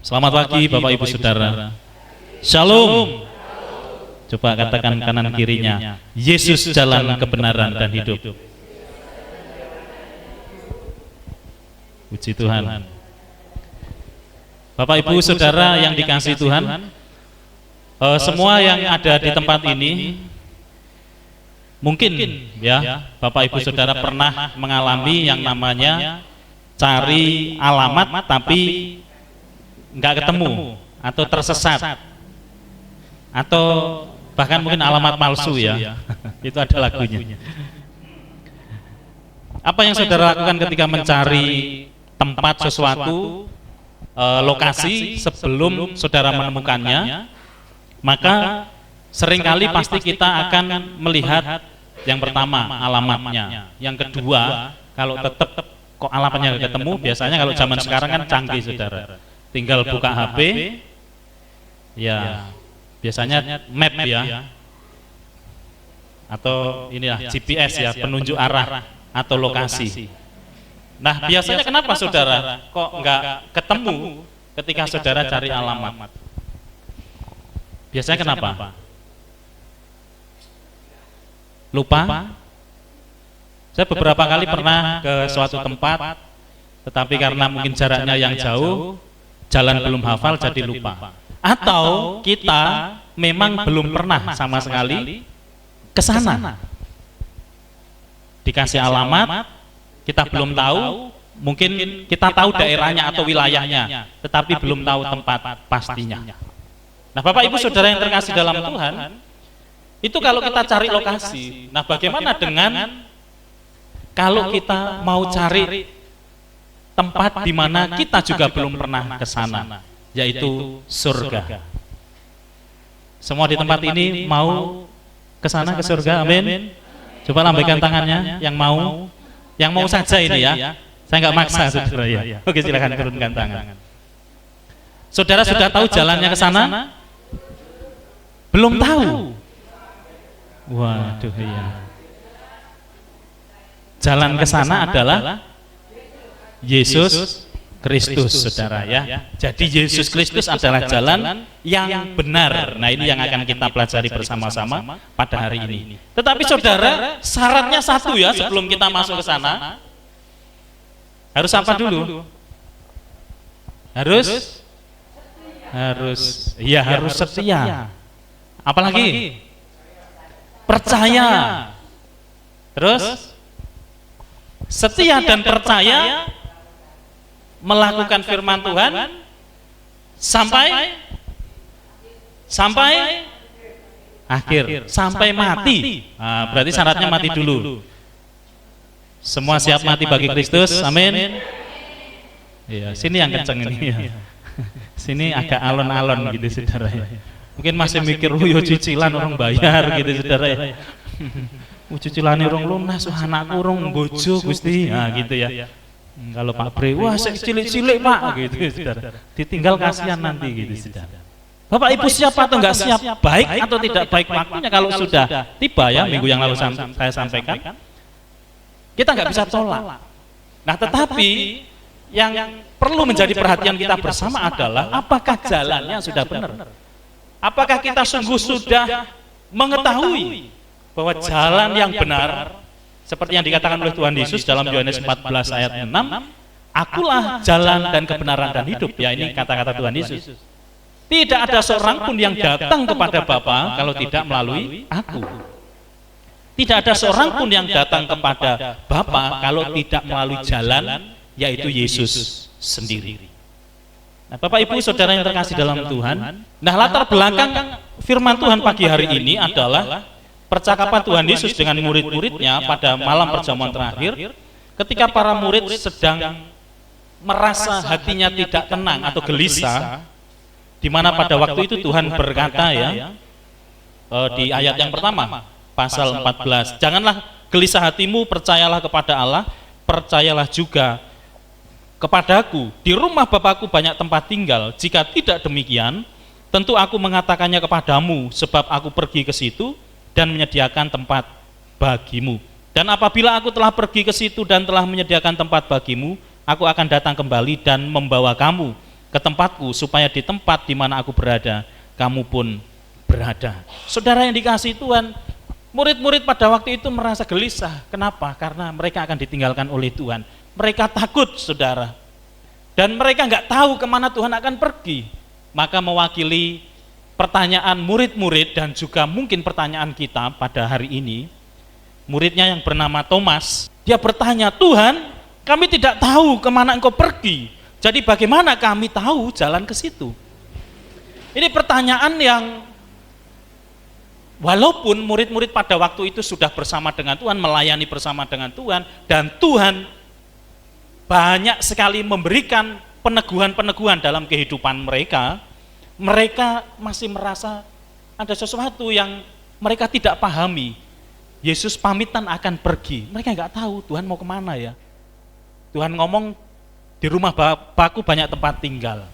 Selamat pagi Bapak Ibu Saudara. Shalom. Coba katakan kanan kirinya, Yesus jalan kebenaran dan hidup. Puji Tuhan. Bapak Ibu Saudara yang dikasihi Tuhan, semua yang ada di tempat ini mungkin ya Bapak Ibu Saudara pernah mengalami yang namanya cari alamat tapi nggak ketemu atau tersesat atau bahkan mungkin alamat palsu ya. Itu ada lagunya. Apa yang saudara lakukan ketika mencari tempat sesuatu, lokasi sebelum saudara menemukannya? Maka seringkali pasti kita akan melihat yang pertama alamatnya, yang kedua kalau tetap kok alamatnya nggak ketemu, biasanya kalau zaman sekarang kan canggih saudara, tinggal buka HP, ya biasanya map ya, atau inilah GPS ya, penunjuk arah atau lokasi. Nah biasanya kenapa saudara kok nggak ketemu ketika saudara cari alamat? Biasanya kenapa? Lupa? Saya beberapa kali pernah ke suatu tempat, tetapi karena mungkin jaraknya yang jauh, jalan belum hafal jadi lupa. Atau kita memang belum pernah sama sekali ke sana. Dikasih alamat, kita belum tahu, mungkin kita tahu daerahnya atau wilayahnya, tetapi belum tahu tempat pastinya. Nah Bapak Ibu Saudara yang terkasih dalam Tuhan, itu kalau kita cari lokasi, nah bagaimana dengan kalau kita mau cari tempat di mana kita juga belum pernah ke sana, yaitu surga. Semua di tempat ini mau ke sana, ke surga, amin. Coba lambaikan tangannya yang mau saja ini ya. Saya nggak maksa saudara ya. Oke, silakan turunkan tangan. Saudara sudah tahu jalannya ke sana? Belum tahu. Waduh ya. Jalan ke sana adalah Yesus Kristus, saudara ya. Jadi Yesus Kristus adalah jalan yang benar. Nah ini yang akan kita pelajari bersama-sama pada hari ini. Tetapi saudara, syaratnya satu ya sebelum kita masuk ke sana. Harus apa dulu? Harus setia. Apalagi? Percaya. Terus? Setia dan percaya melakukan firman Tuhan sampai akhir, sampai mati. Nah, berarti syaratnya mati dulu. Semua siap mati bagi Kristus, amin. Iya, sini yang kenceng ini ya. Sini agak alon-alon gitu saudara ya. Mungkin masih mikir, yo cicilan orang bayar gitu saudara ya. Cicilane urung lunas, anakku urung bojo Gusti. Nah gitu ya. Kalau Pak Bre, wah saya cilik-cilik Pak, gitu saudara. Ditinggal kasihan nanti gitu saudara. Bapak Ibu siap atau enggak siap, baik atau tidak baik waktunya kalau sudah tiba ya, minggu yang lalu saya sampaikan, kita nggak bisa tolak. Nah tetapi yang perlu menjadi perhatian kita bersama adalah apakah jalannya sudah benar? Apakah kita sungguh sudah mengetahui bahwa jalan yang benar seperti yang dikatakan oleh Tuhan Yesus dalam Yohanes 14 ayat 6, akulah jalan dan kebenaran dan hidup. Ya ini kata-kata Tuhan Yesus. Tidak ada seorang pun yang datang kepada Bapa kalau tidak melalui aku. Tidak ada seorang pun yang datang kepada Bapa kalau tidak melalui jalan, yaitu Yesus sendiri. Nah, Bapak Ibu Saudara yang terkasih dalam Tuhan, nah latar belakang firman Tuhan pagi hari ini adalah percakapan Tuhan Yesus dengan murid-muridnya pada malam perjamuan terakhir, ketika para murid sedang merasa hatinya tidak tenang atau gelisah, di mana pada waktu itu Tuhan berkata ya, di ayat yang pertama, pasal 14, janganlah gelisah hatimu, percayalah kepada Allah, percayalah juga kepadaku. Di rumah Bapakku banyak tempat tinggal. Jika tidak demikian, tentu aku mengatakannya kepadamu, sebab aku pergi ke situ dan menyediakan tempat bagimu. Dan apabila aku telah pergi ke situ dan telah menyediakan tempat bagimu, aku akan datang kembali dan membawa kamu ke tempatku, supaya di tempat di mana aku berada, kamu pun berada. Saudara yang dikasihi Tuhan, murid-murid pada waktu itu merasa gelisah. Kenapa? Karena mereka akan ditinggalkan oleh Tuhan. Mereka takut, saudara. Dan mereka nggak tahu kemana Tuhan akan pergi. Maka mewakili pertanyaan murid-murid dan juga mungkin pertanyaan kita pada hari ini, muridnya yang bernama Thomas, dia bertanya, Tuhan, kami tidak tahu kemana Engkau pergi. Jadi bagaimana kami tahu jalan ke situ? Ini pertanyaan yang walaupun murid-murid pada waktu itu sudah bersama dengan Tuhan, melayani bersama dengan Tuhan, dan Tuhan banyak sekali memberikan peneguhan-peneguhan dalam kehidupan mereka, mereka masih merasa ada sesuatu yang mereka tidak pahami. Yesus pamitan akan pergi, mereka nggak tahu Tuhan mau kemana ya. Tuhan ngomong, di rumah Bapakku banyak tempat tinggal.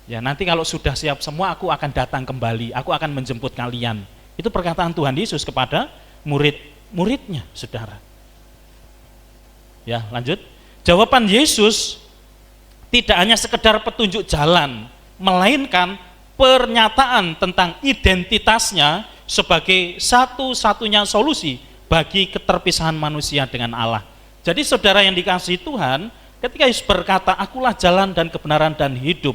Ya, nanti kalau sudah siap semua, aku akan datang kembali, aku akan menjemput kalian. Itu perkataan Tuhan Yesus kepada murid-muridnya, saudara. Ya, lanjut. Jawaban Yesus tidak hanya sekedar petunjuk jalan, melainkan pernyataan tentang identitasnya sebagai satu-satunya solusi bagi keterpisahan manusia dengan Allah. Jadi saudara yang dikasihi Tuhan, ketika Yesus berkata, akulah jalan dan kebenaran dan hidup,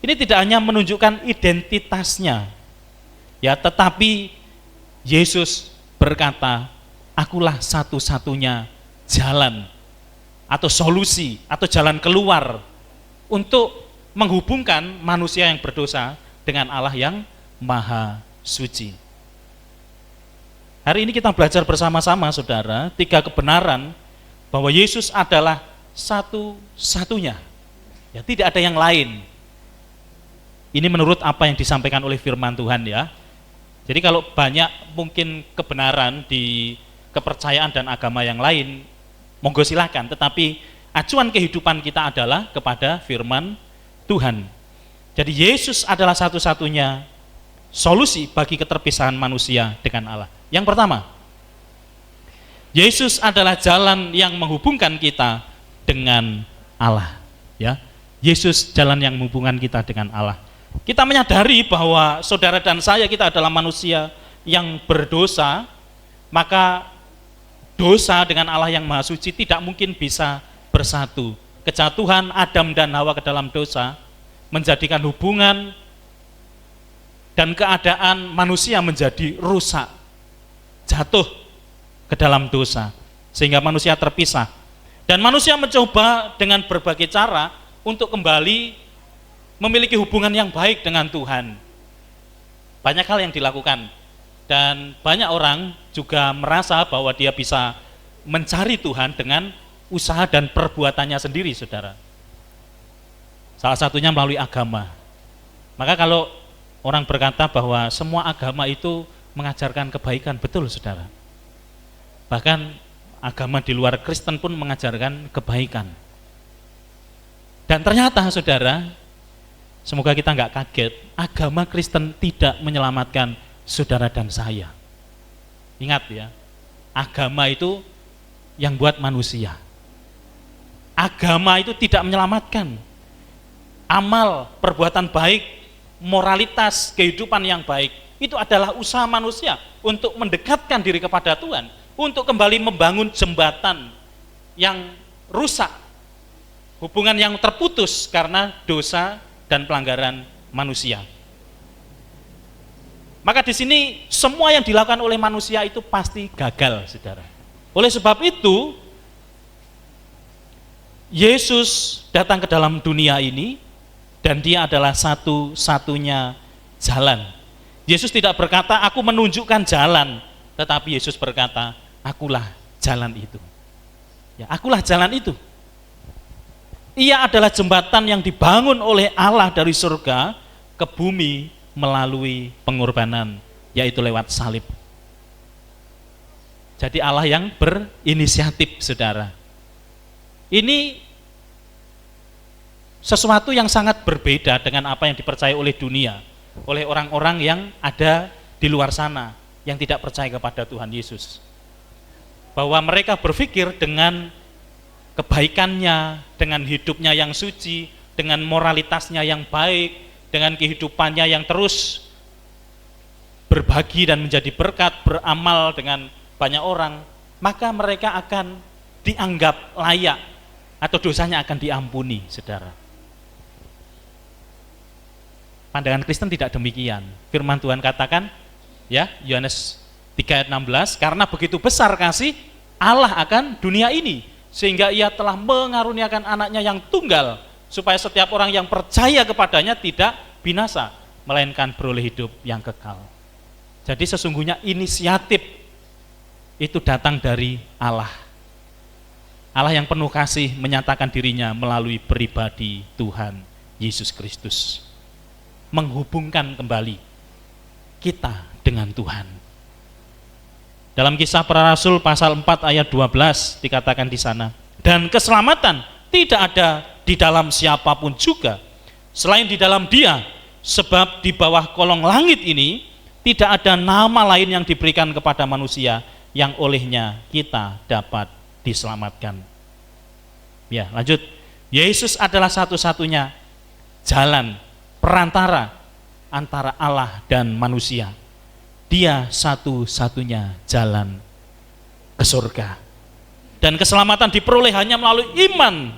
ini tidak hanya menunjukkan identitasnya, ya, tetapi Yesus berkata, akulah satu-satunya jalan atau solusi atau jalan keluar untuk menghubungkan manusia yang berdosa dengan Allah yang maha suci. Hari ini kita belajar bersama-sama, saudara, 3 kebenaran bahwa Yesus adalah satu-satunya, ya, tidak ada yang lain. Ini menurut apa yang disampaikan oleh firman Tuhan, ya. Jadi kalau banyak mungkin kebenaran di kepercayaan dan agama yang lain, monggo silakan, tetapi acuan kehidupan kita adalah kepada firman Tuhan. Jadi Yesus adalah satu-satunya solusi bagi keterpisahan manusia dengan Allah. Yang pertama, Yesus adalah jalan yang menghubungkan kita dengan Allah, ya. Yesus jalan yang menghubungkan kita dengan Allah. Kita menyadari bahwa saudara dan saya, kita adalah manusia yang berdosa, maka dosa dengan Allah yang maha suci tidak mungkin bisa bersatu. Kejatuhan Adam dan Hawa ke dalam dosa menjadikan hubungan dan keadaan manusia menjadi rusak, jatuh ke dalam dosa, sehingga manusia terpisah. Dan manusia mencoba dengan berbagai cara untuk kembali memiliki hubungan yang baik dengan Tuhan. Banyak hal yang dilakukan, dan banyak orang juga merasa bahwa dia bisa mencari Tuhan dengan usaha dan perbuatannya sendiri, saudara. Salah satunya melalui agama. Maka kalau orang berkata bahwa semua agama itu mengajarkan kebaikan, betul, saudara. Bahkan agama di luar Kristen pun mengajarkan kebaikan. Dan ternyata, saudara, semoga kita nggak kaget, agama Kristen tidak menyelamatkan saudara dan saya. Ingat ya, agama itu yang buat manusia. Agama itu tidak menyelamatkan. Amal, perbuatan baik, moralitas, kehidupan yang baik, itu adalah usaha manusia untuk mendekatkan diri kepada Tuhan, untuk kembali membangun jembatan yang rusak, hubungan yang terputus karena dosa dan pelanggaran manusia. Maka di sini semua yang dilakukan oleh manusia itu pasti gagal, saudara. Oleh sebab itu, Yesus datang ke dalam dunia ini dan dia adalah satu-satunya jalan. Yesus tidak berkata, aku menunjukkan jalan, tetapi Yesus berkata, akulah jalan itu. Ya, akulah jalan itu. Ia adalah jembatan yang dibangun oleh Allah dari surga ke bumi melalui pengorbanan, yaitu lewat salib. Jadi Allah yang berinisiatif, saudara. Ini sesuatu yang sangat berbeda dengan apa yang dipercaya oleh dunia, oleh orang-orang yang ada di luar sana yang tidak percaya kepada Tuhan Yesus. Bahwa mereka berpikir dengan kebaikannya, dengan hidupnya yang suci, dengan moralitasnya yang baik, dengan kehidupannya yang terus berbagi dan menjadi berkat, beramal dengan banyak orang, maka mereka akan dianggap layak atau dosanya akan diampuni, saudara. Pandangan Kristen tidak demikian. Firman Tuhan katakan, ya, Yohanes 3 ayat 16, karena begitu besar kasih Allah akan dunia ini, sehingga ia telah mengaruniakan anaknya yang tunggal, supaya setiap orang yang percaya kepadanya tidak binasa, melainkan beroleh hidup yang kekal. Jadi sesungguhnya inisiatif itu datang dari Allah. Allah yang penuh kasih menyatakan dirinya melalui pribadi Tuhan Yesus Kristus, menghubungkan kembali kita dengan Tuhan. Dalam Kisah Para Rasul pasal 4 ayat 12 dikatakan di sana, dan keselamatan tidak ada di dalam siapapun juga selain di dalam Dia, sebab di bawah kolong langit ini tidak ada nama lain yang diberikan kepada manusia yang olehnya kita dapat diselamatkan. Ya, lanjut. Yesus adalah satu-satunya jalan perantara antara Allah dan manusia. Dia satu-satunya jalan ke surga. Dan keselamatan diperoleh hanya melalui iman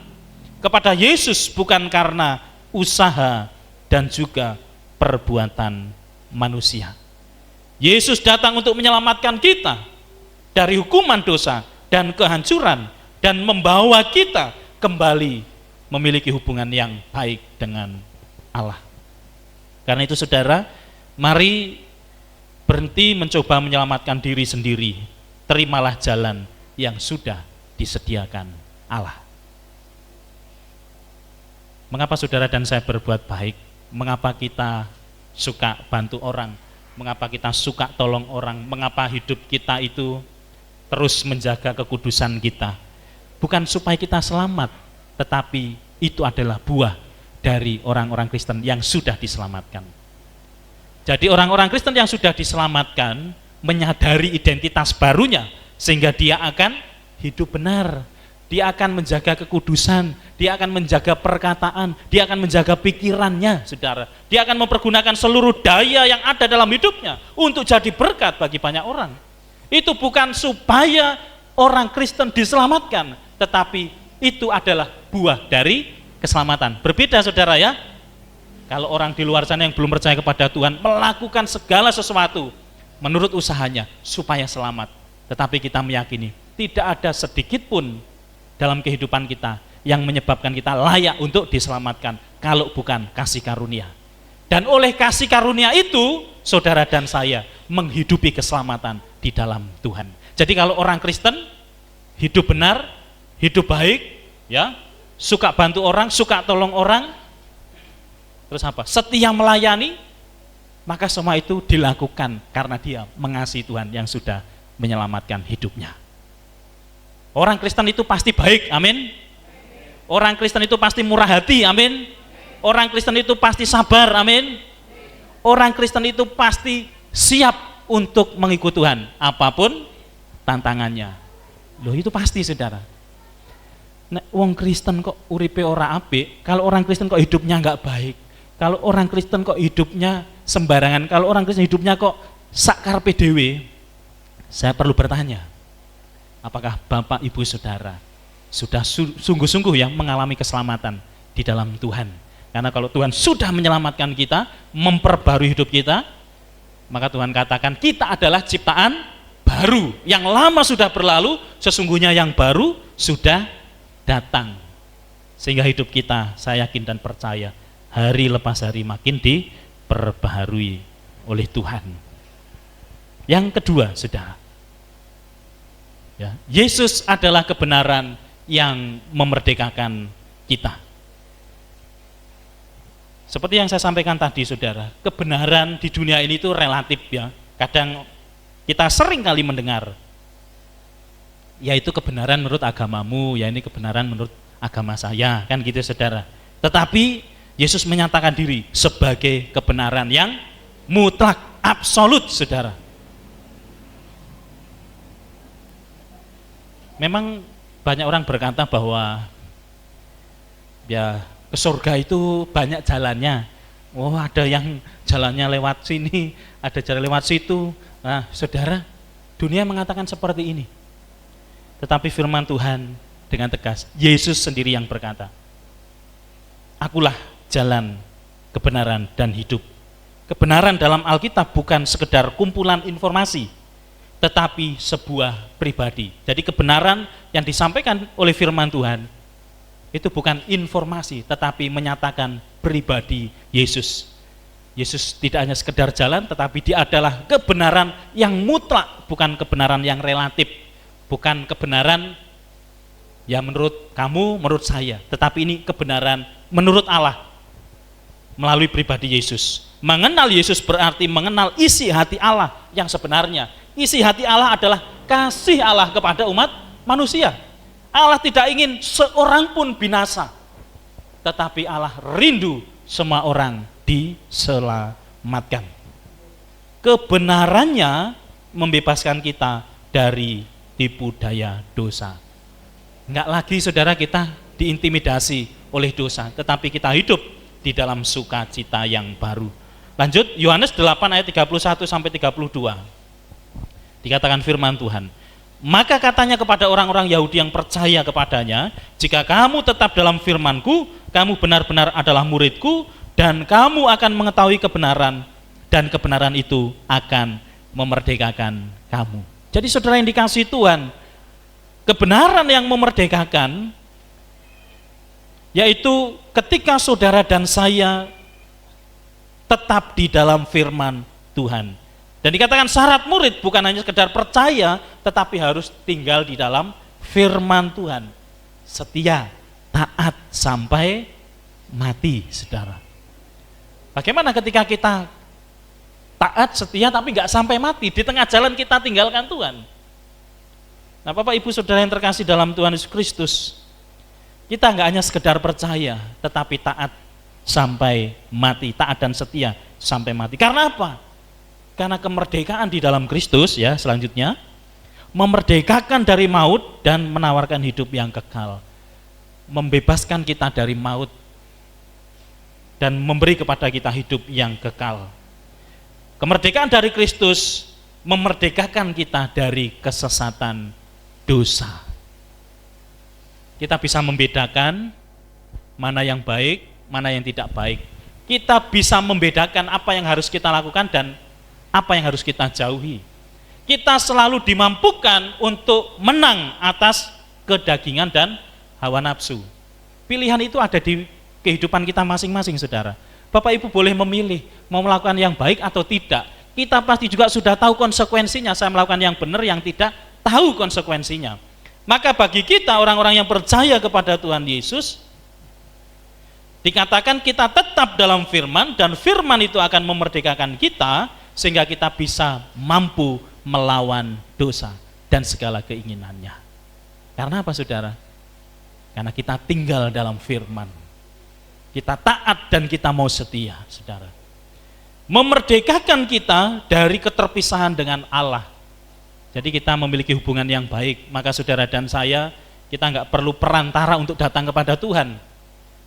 kepada Yesus, bukan karena usaha dan juga perbuatan manusia. Yesus datang untuk menyelamatkan kita dari hukuman dosa dan kehancuran dan membawa kita kembali memiliki hubungan yang baik dengan Allah. Karena itu saudara, mari berhenti mencoba menyelamatkan diri sendiri. Terimalah jalan yang sudah disediakan Allah. Mengapa saudara dan saya berbuat baik? Mengapa kita suka bantu orang? Mengapa kita suka tolong orang? Mengapa hidup kita itu terus menjaga kekudusan kita? Bukan supaya kita selamat, tetapi itu adalah buah dari orang-orang Kristen yang sudah diselamatkan. Jadi orang-orang Kristen yang sudah diselamatkan menyadari identitas barunya, sehingga dia akan hidup benar, dia akan menjaga kekudusan, dia akan menjaga perkataan, dia akan menjaga pikirannya, saudara. Dia akan mempergunakan seluruh daya yang ada dalam hidupnya untuk jadi berkat bagi banyak orang. Itu bukan supaya orang Kristen diselamatkan, tetapi itu adalah buah dari keselamatan. Berbeda saudara ya, kalau orang di luar sana yang belum percaya kepada Tuhan melakukan segala sesuatu menurut usahanya supaya selamat, tetapi kita meyakini tidak ada sedikit pun dalam kehidupan kita yang menyebabkan kita layak untuk diselamatkan kalau bukan kasih karunia. Dan oleh kasih karunia itu saudara dan saya menghidupi keselamatan di dalam Tuhan. Jadi kalau orang Kristen hidup benar, hidup baik, ya, suka bantu orang, suka tolong orang, terus apa? Setia melayani, maka semua itu dilakukan karena dia mengasihi Tuhan yang sudah menyelamatkan hidupnya. Orang Kristen itu pasti baik, amin. Orang Kristen itu pasti murah hati, amin. Orang Kristen itu pasti sabar, amin. Orang Kristen itu pasti siap untuk mengikut Tuhan, apapun tantangannya. Loh itu pasti saudara. Nek wong Kristen kok uripe ora apik, kalau orang Kristen kok hidupnya enggak baik, kalau orang Kristen kok hidupnya sembarangan, kalau orang Kristen hidupnya kok sak karepe dhewe, saya perlu bertanya, apakah Bapak Ibu Saudara sudah sungguh-sungguh ya mengalami keselamatan di dalam Tuhan? Karena kalau Tuhan sudah menyelamatkan kita, memperbarui hidup kita, maka Tuhan katakan kita adalah ciptaan baru. Yang lama sudah berlalu, sesungguhnya yang baru sudah datang. Sehingga hidup kita, saya yakin dan percaya, hari lepas hari makin diperbaharui oleh Tuhan. Yang kedua, saudara, ya, Yesus adalah kebenaran yang memerdekakan kita. Seperti yang saya sampaikan tadi, saudara, kebenaran di dunia ini itu relatif ya. Kadang kita sering kali mendengar yaitu kebenaran menurut agamamu, ya ini kebenaran menurut agama saya, kan gitu saudara. Tetapi Yesus menyatakan diri sebagai kebenaran yang mutlak, absolut saudara. Memang banyak orang berkata bahwa ya ke surga itu banyak jalannya. Oh, ada yang jalannya lewat sini, ada jalan lewat situ. Nah, saudara, dunia mengatakan seperti ini. Tetapi firman Tuhan dengan tegas, Yesus sendiri yang berkata, "Akulah jalan, kebenaran, dan hidup." Kebenaran dalam Alkitab bukan sekedar kumpulan informasi, tetapi sebuah pribadi. Jadi kebenaran yang disampaikan oleh firman Tuhan itu bukan informasi, tetapi menyatakan pribadi Yesus. Yesus tidak hanya sekedar jalan, tetapi dia adalah kebenaran yang mutlak, bukan kebenaran yang relatif, bukan kebenaran ya menurut kamu, menurut saya, tetapi ini kebenaran menurut Allah melalui pribadi Yesus. Mengenal Yesus berarti mengenal isi hati Allah yang sebenarnya. Isi hati Allah adalah kasih Allah kepada umat manusia. Allah tidak ingin seorang pun binasa, tetapi Allah rindu semua orang diselamatkan. Kebenarannya membebaskan kita dari tipu daya dosa. Enggak lagi saudara kita diintimidasi oleh dosa, tetapi kita hidup di dalam sukacita yang baru. Lanjut, Yohanes 8 ayat 31 sampai 32. Dikatakan firman Tuhan, "Maka katanya kepada orang-orang Yahudi yang percaya kepadanya, jika kamu tetap dalam firman-Ku, kamu benar-benar adalah murid-Ku, dan kamu akan mengetahui kebenaran, dan kebenaran itu akan memerdekakan kamu." Jadi saudara yang dikasihi Tuhan, kebenaran yang memerdekakan, yaitu ketika saudara dan saya tetap di dalam firman Tuhan. Dan dikatakan syarat murid bukan hanya sekedar percaya, tetapi harus tinggal di dalam firman Tuhan. Setia, taat sampai mati, saudara. Bagaimana ketika kita taat, setia, tapi nggak sampai mati, di tengah jalan kita tinggalkan Tuhan? Nah, Bapak Ibu Saudara yang terkasih dalam Tuhan Yesus Kristus, kita nggak hanya sekedar percaya, tetapi taat sampai mati, taat dan setia sampai mati. Karena apa? Karena kemerdekaan di dalam Kristus, ya selanjutnya, memerdekakan dari maut dan menawarkan hidup yang kekal. Membebaskan kita dari maut dan memberi kepada kita hidup yang kekal. Kemerdekaan dari Kristus memerdekakan kita dari kesesatan dosa. Kita bisa membedakan mana yang baik, mana yang tidak baik. Kita bisa membedakan apa yang harus kita lakukan dan apa yang harus kita jauhi. Kita selalu dimampukan untuk menang atas kedagingan dan hawa nafsu. Pilihan itu ada di kehidupan kita masing-masing, saudara. Bapak Ibu boleh memilih mau melakukan yang baik atau tidak. Kita pasti juga sudah tahu konsekuensinya, saya melakukan yang benar, yang tidak tahu konsekuensinya. Maka bagi kita orang-orang yang percaya kepada Tuhan Yesus, dikatakan kita tetap dalam firman, dan firman itu akan memerdekakan kita, sehingga kita bisa mampu melawan dosa dan segala keinginannya. Karena apa saudara? Karena kita tinggal dalam firman. Kita taat dan kita mau setia, saudara. Memerdekakan kita dari keterpisahan dengan Allah. Jadi kita memiliki hubungan yang baik, maka saudara dan saya, kita nggak perlu perantara untuk datang kepada Tuhan.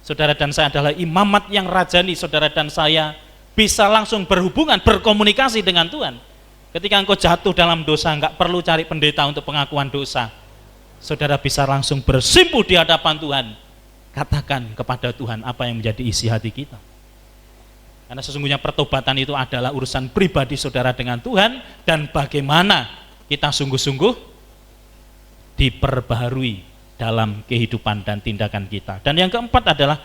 Saudara dan saya adalah imamat yang rajani, saudara dan saya bisa langsung berhubungan, berkomunikasi dengan Tuhan. Ketika engkau jatuh dalam dosa, enggak perlu cari pendeta untuk pengakuan dosa. Saudara bisa langsung bersimpuh di hadapan Tuhan. Katakan kepada Tuhan apa yang menjadi isi hati kita. Karena sesungguhnya pertobatan itu adalah urusan pribadi saudara dengan Tuhan, dan bagaimana kita sungguh-sungguh diperbaharui dalam kehidupan dan tindakan kita. Dan yang keempat adalah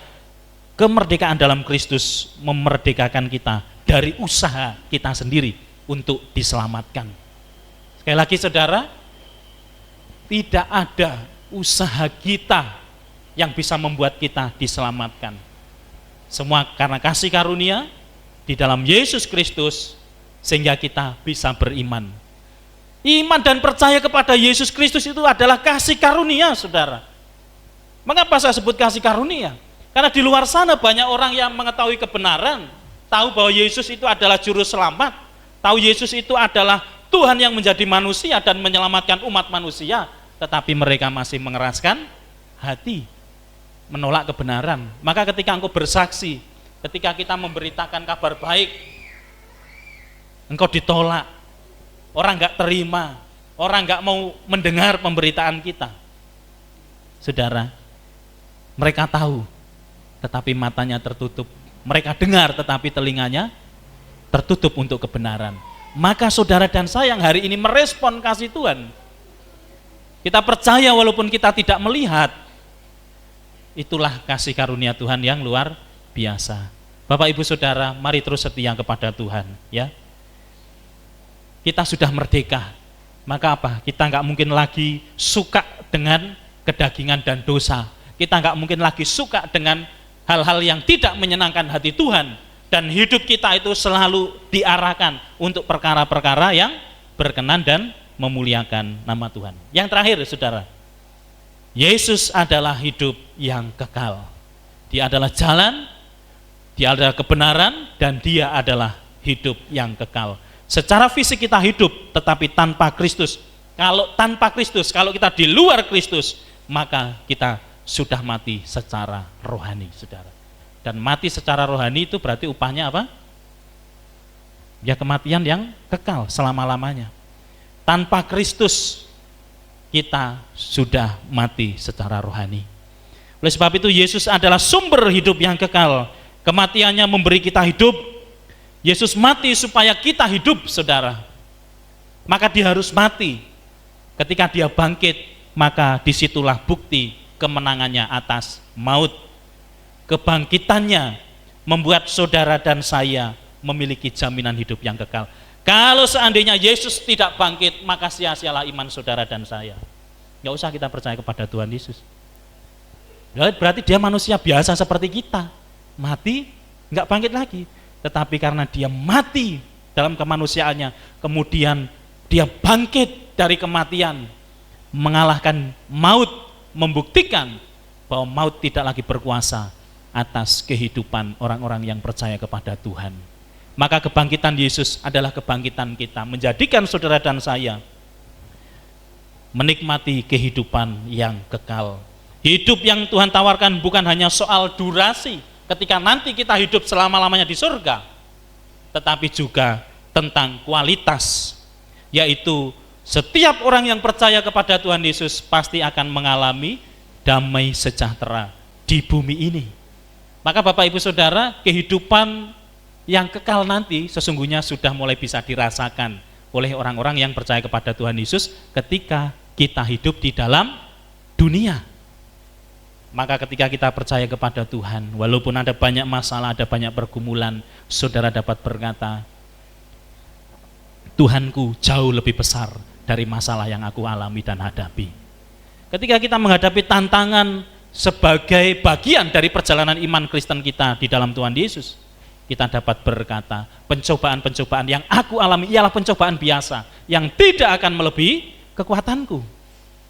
kemerdekaan dalam Kristus memerdekakan kita dari usaha kita sendiri untuk diselamatkan. Sekali lagi saudara, tidak ada usaha kita yang bisa membuat kita diselamatkan. Semua karena kasih karunia di dalam Yesus Kristus, sehingga kita bisa beriman. Iman dan percaya kepada Yesus Kristus itu adalah kasih karunia, saudara. Mengapa saya sebut kasih karunia? Karena di luar sana banyak orang yang mengetahui kebenaran, tahu bahwa Yesus itu adalah juru selamat, tahu Yesus itu adalah Tuhan yang menjadi manusia dan menyelamatkan umat manusia, tetapi mereka masih mengeraskan hati, menolak kebenaran. Maka ketika engkau bersaksi, ketika kita memberitakan kabar baik, engkau ditolak, orang nggak terima, orang nggak mau mendengar pemberitaan kita. Saudara, mereka tahu, tetapi matanya tertutup. Mereka dengar, tetapi telinganya tertutup untuk kebenaran. Maka saudara dan saya yang hari ini merespon kasih Tuhan. Kita percaya walaupun kita tidak melihat. Itulah kasih karunia Tuhan yang luar biasa. Bapak Ibu Saudara, mari terus setia kepada Tuhan, ya. Kita sudah merdeka, maka apa? Kita nggak mungkin lagi suka dengan kedagingan dan dosa. Kita nggak mungkin lagi suka dengan hal-hal yang tidak menyenangkan hati Tuhan, dan hidup kita itu selalu diarahkan untuk perkara-perkara yang berkenan dan memuliakan nama Tuhan. Yang terakhir, saudara, Yesus adalah hidup yang kekal. Dia adalah jalan, dia adalah kebenaran, dan dia adalah hidup yang kekal. Secara fisik kita hidup, tetapi tanpa Kristus. Kalau tanpa Kristus, kalau kita di luar Kristus, maka kita sudah mati secara rohani, saudara. Dan mati secara rohani itu berarti upahnya apa? Ya kematian yang kekal selama-lamanya. Tanpa Kristus, kita sudah mati secara rohani. Oleh sebab itu Yesus adalah sumber hidup yang kekal. Kematiannya memberi kita hidup. Yesus mati supaya kita hidup, saudara. Maka dia harus mati. Ketika dia bangkit, maka disitulah bukti kemenangannya atas maut. Kebangkitannya membuat saudara dan saya memiliki jaminan hidup yang kekal. Kalau seandainya Yesus tidak bangkit, maka sia-sialah iman saudara dan saya. Nggak usah kita percaya kepada Tuhan Yesus. Berarti dia manusia biasa seperti kita, mati, nggak bangkit lagi. Tetapi karena dia mati dalam kemanusiaannya, kemudian dia bangkit dari kematian, mengalahkan maut, membuktikan bahwa maut tidak lagi berkuasa atas kehidupan orang-orang yang percaya kepada Tuhan. Maka kebangkitan Yesus adalah kebangkitan kita, menjadikan saudara dan saya menikmati kehidupan yang kekal. Hidup yang Tuhan tawarkan bukan hanya soal durasi, ketika nanti kita hidup selama-lamanya di surga, tetapi juga tentang kualitas, yaitu setiap orang yang percaya kepada Tuhan Yesus pasti akan mengalami damai sejahtera di bumi ini. Maka Bapak Ibu Saudara, kehidupan yang kekal nanti sesungguhnya sudah mulai bisa dirasakan oleh orang-orang yang percaya kepada Tuhan Yesus ketika kita hidup di dalam dunia. Maka ketika kita percaya kepada Tuhan, walaupun ada banyak masalah, ada banyak pergumulan, saudara dapat berkata, Tuhanku jauh lebih besar dari masalah yang aku alami dan hadapi. Ketika kita menghadapi tantangan sebagai bagian dari perjalanan iman Kristen kita di dalam Tuhan Yesus, kita dapat berkata, pencobaan-pencobaan yang aku alami ialah pencobaan biasa, yang tidak akan melebihi kekuatanku.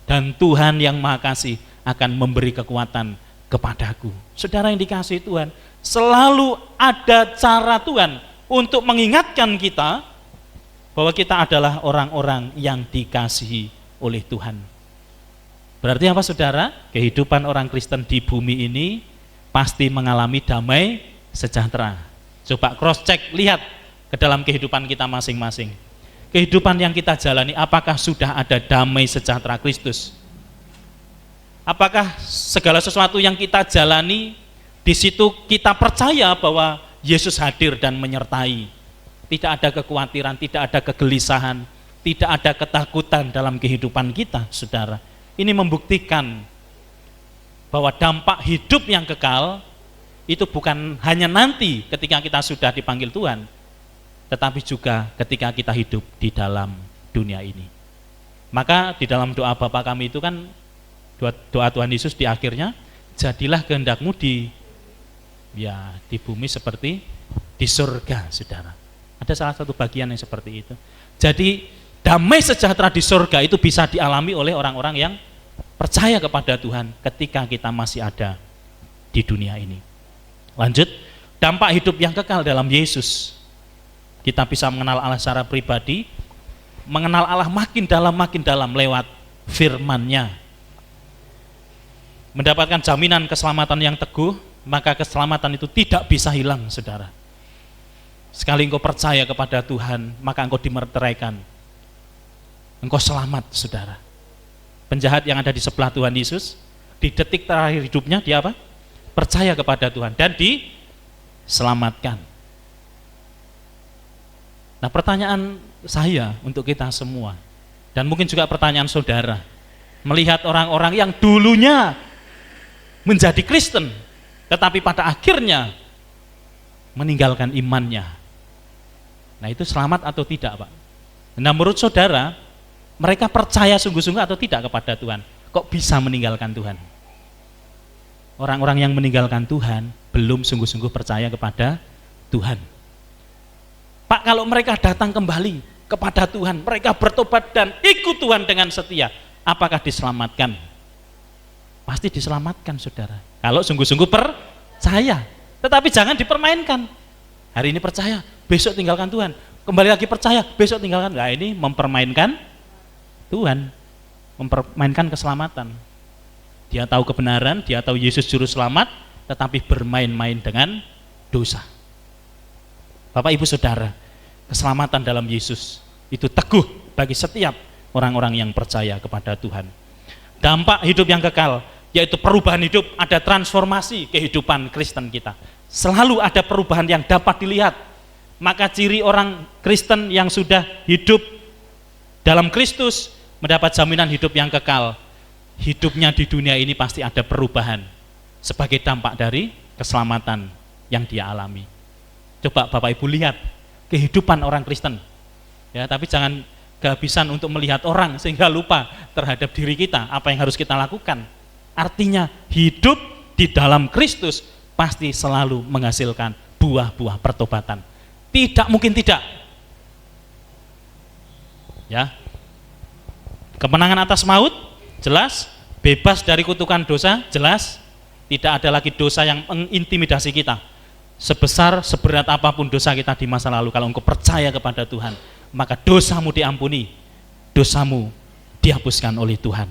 Dan Tuhan yang Maha Kasih akan memberi kekuatan kepadaku. Saudara yang dikasihi Tuhan, selalu ada cara Tuhan untuk mengingatkan kita bahwa kita adalah orang-orang yang dikasihi oleh Tuhan. Berarti apa saudara? Kehidupan orang Kristen di bumi ini pasti mengalami damai sejahtera. Coba cross check, lihat ke dalam kehidupan kita masing-masing. Kehidupan yang kita jalani, apakah sudah ada damai sejahtera Kristus? Apakah segala sesuatu yang kita jalani, di situ kita percaya bahwa Yesus hadir dan menyertai? Tidak ada kekhawatiran, tidak ada kegelisahan, tidak ada ketakutan dalam kehidupan kita, saudara. Ini membuktikan bahwa dampak hidup yang kekal itu bukan hanya nanti ketika kita sudah dipanggil Tuhan, tetapi juga ketika kita hidup di dalam dunia ini. Maka di dalam doa Bapa kami itu kan, doa Tuhan Yesus di akhirnya, jadilah kehendakmu di bumi seperti di surga, saudara. Ada salah satu bagian yang seperti itu. Jadi Damai sejahtera di surga itu bisa dialami oleh orang-orang yang percaya kepada Tuhan ketika kita masih ada di dunia ini. Lanjut, dampak hidup yang kekal dalam Yesus. Kita bisa mengenal Allah secara pribadi, mengenal Allah makin dalam lewat firman-Nya. Mendapatkan jaminan keselamatan yang teguh, maka keselamatan itu tidak bisa hilang, saudara. Sekali engkau percaya kepada Tuhan, maka engkau dimeteraikan. Engkau selamat, saudara. Penjahat yang ada di sebelah Tuhan Yesus, di detik terakhir hidupnya dia apa? Percaya kepada Tuhan dan diselamatkan. Nah, pertanyaan saya untuk kita semua, dan mungkin juga pertanyaan saudara, melihat orang-orang yang dulunya menjadi Kristen, tetapi pada akhirnya meninggalkan imannya. Nah, itu selamat atau tidak, Pak? Nah, menurut saudara, mereka percaya sungguh-sungguh atau tidak kepada Tuhan? Kok bisa meninggalkan Tuhan? Orang-orang yang meninggalkan Tuhan belum sungguh-sungguh percaya kepada Tuhan. Pak, kalau mereka datang kembali kepada Tuhan, mereka bertobat dan ikut Tuhan dengan setia, apakah diselamatkan? Pasti diselamatkan, saudara. Kalau sungguh-sungguh percaya. Tetapi jangan dipermainkan. Hari ini percaya, besok tinggalkan Tuhan. Kembali lagi percaya, besok tinggalkan. Nah, ini mempermainkan Tuhan, mempermainkan keselamatan. Dia tahu kebenaran, dia tahu Yesus juru selamat, tetapi bermain-main dengan dosa. Bapak, Ibu, Saudara, keselamatan dalam Yesus itu teguh bagi setiap orang-orang yang percaya kepada Tuhan. Dampak hidup yang kekal, yaitu perubahan hidup, ada transformasi kehidupan Kristen kita. Selalu ada perubahan yang dapat dilihat. Maka ciri orang Kristen yang sudah hidup dalam Kristus mendapat jaminan hidup yang kekal. Hidupnya di dunia ini pasti ada perubahan sebagai dampak dari keselamatan yang dia alami. Coba Bapak Ibu lihat kehidupan orang Kristen. Ya, tapi jangan kehabisan untuk melihat orang sehingga lupa terhadap diri kita, apa yang harus kita lakukan. Artinya hidup di dalam Kristus pasti selalu menghasilkan buah-buah pertobatan. Tidak mungkin tidak. Ya. Kemenangan atas maut, jelas. Bebas dari kutukan dosa, jelas. Tidak ada lagi dosa yang mengintimidasi kita. Sebesar, seberat apapun dosa kita di masa lalu, kalau engkau percaya kepada Tuhan, maka dosamu diampuni, dosamu dihapuskan oleh Tuhan.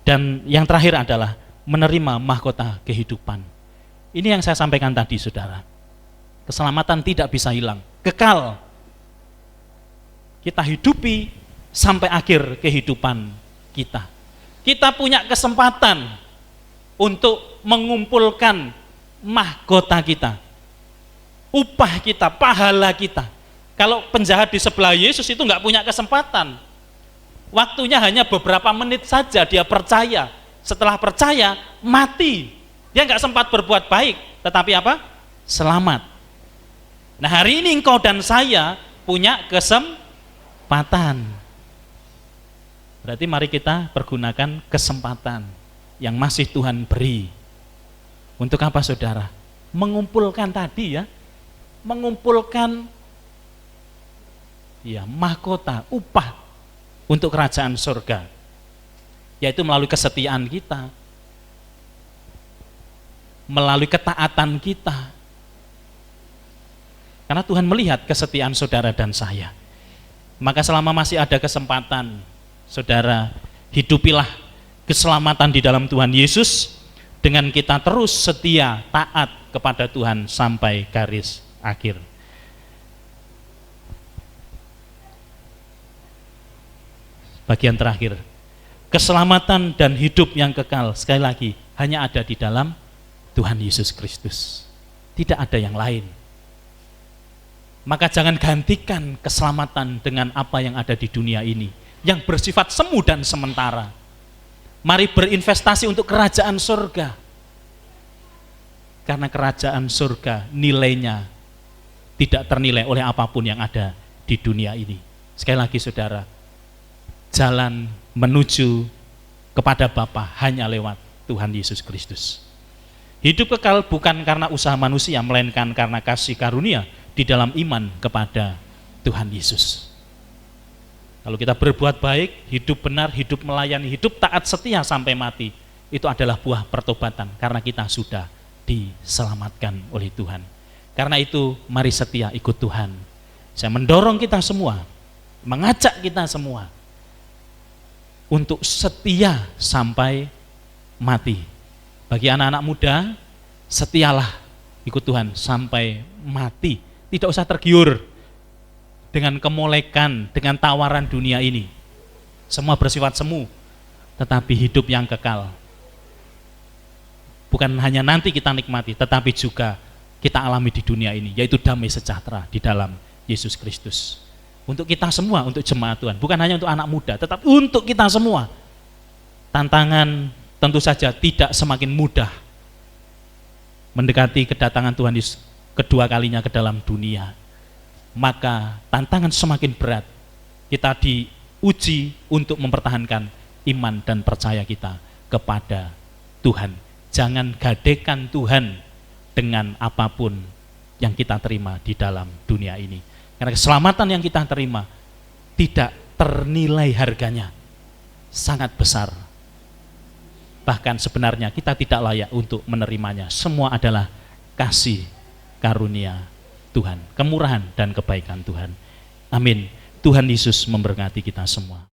Dan yang terakhir adalah menerima mahkota kehidupan. Ini yang saya sampaikan tadi, saudara. Keselamatan tidak bisa hilang, kekal. Kita hidupi sampai akhir kehidupan kita. Kita punya kesempatan untuk mengumpulkan mahkota kita, upah kita, pahala kita. Kalau penjahat di sebelah Yesus itu nggak punya kesempatan. Waktunya hanya beberapa menit saja dia percaya. Setelah percaya, mati. Dia nggak sempat berbuat baik, tetapi apa? Selamat. Nah, hari ini engkau dan saya punya kesempatan. Berarti mari kita pergunakan kesempatan yang masih Tuhan beri. Untuk apa, saudara? Mengumpulkan tadi ya, mengumpulkan ya mahkota, upah untuk kerajaan surga, yaitu melalui kesetiaan kita, melalui ketaatan kita. Karena Tuhan melihat kesetiaan saudara dan saya. Maka selama masih ada kesempatan, saudara, hidupilah keselamatan di dalam Tuhan Yesus dengan kita terus setia, taat kepada Tuhan sampai garis akhir. Bagian terakhir, keselamatan dan hidup yang kekal, sekali lagi, hanya ada di dalam Tuhan Yesus Kristus. Tidak ada yang lain. Maka jangan gantikan keselamatan dengan apa yang ada di dunia ini, yang bersifat semu dan sementara. Mari berinvestasi untuk kerajaan surga. Karena kerajaan surga nilainya tidak ternilai oleh apapun yang ada di dunia ini. Sekali lagi, saudara, jalan menuju kepada Bapa hanya lewat Tuhan Yesus Kristus. Hidup kekal bukan karena usaha manusia, melainkan karena kasih karunia di dalam iman kepada Tuhan Yesus. Kalau kita berbuat baik, hidup benar, hidup melayani, hidup taat setia sampai mati, itu adalah buah pertobatan karena kita sudah diselamatkan oleh Tuhan. Karena itu mari setia ikut Tuhan. Saya mendorong kita semua, mengajak kita semua untuk setia sampai mati. Bagi anak-anak muda, setialah ikut Tuhan sampai mati. Tidak usah tergiur dengan kemolekan, dengan tawaran dunia ini. Semua bersifat semu, tetapi hidup yang kekal. Bukan hanya nanti kita nikmati, tetapi juga kita alami di dunia ini, yaitu damai sejahtera di dalam Yesus Kristus. Untuk kita semua, untuk jemaat Tuhan, bukan hanya untuk anak muda, tetapi untuk kita semua. Tantangan tentu saja tidak semakin mudah mendekati kedatangan Tuhan Yesus kedua kalinya ke dalam dunia. Maka tantangan semakin berat. Kita diuji untuk mempertahankan iman dan percaya kita kepada Tuhan. Jangan gadekan Tuhan dengan apapun yang kita terima di dalam dunia ini. Karena keselamatan yang kita terima tidak ternilai harganya, sangat besar. Bahkan sebenarnya kita tidak layak untuk menerimanya. Semua adalah kasih karunia Tuhan, kemurahan dan kebaikan Tuhan. Amin. Tuhan Yesus memberkati kita semua.